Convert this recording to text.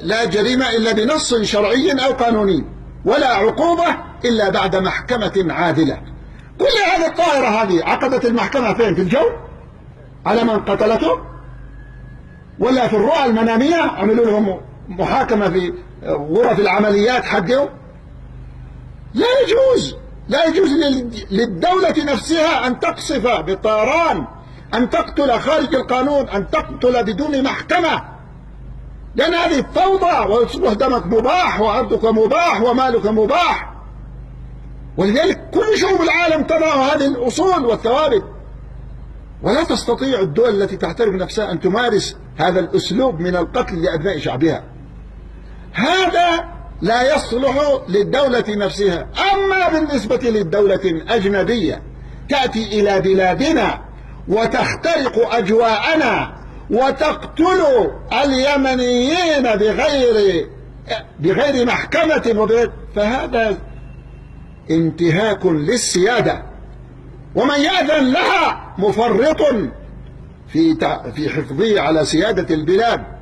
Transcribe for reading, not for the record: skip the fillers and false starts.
لا جريمة إلا بنص شرعي أو قانوني، ولا عقوبة إلا بعد محكمة عادلة. كل هذه الطائرة هذه عقدت المحكمة فين؟ في الجو على من قتلته؟ ولا في الرؤى المنامية عملوا لهم محاكمة في غرف العمليات حقهم؟ لا يجوز، لا يجوز للدولة نفسها أن تقصف بالطيران، أن تقتل خارج القانون، أن تقتل بدون محكمة، لأن هذه فوضى، ويصبح دمك مباح وأرضك مباح ومالك مباح. ولذلك كل شعوب العالم تضع هذه الأصول والثوابت، ولا تستطيع الدول التي تعترف نفسها أن تمارس هذا الأسلوب من القتل لأبناء شعبها. هذا لا يصلح للدولة نفسها. أما بالنسبة للدولة الأجنبية تأتي إلى بلادنا وتخترق أجواءنا وتقتل اليمنيين بغير محكمة فهذا انتهاك للسيادة، ومن يأذن لها مفرط في حفظه على سيادة البلاد.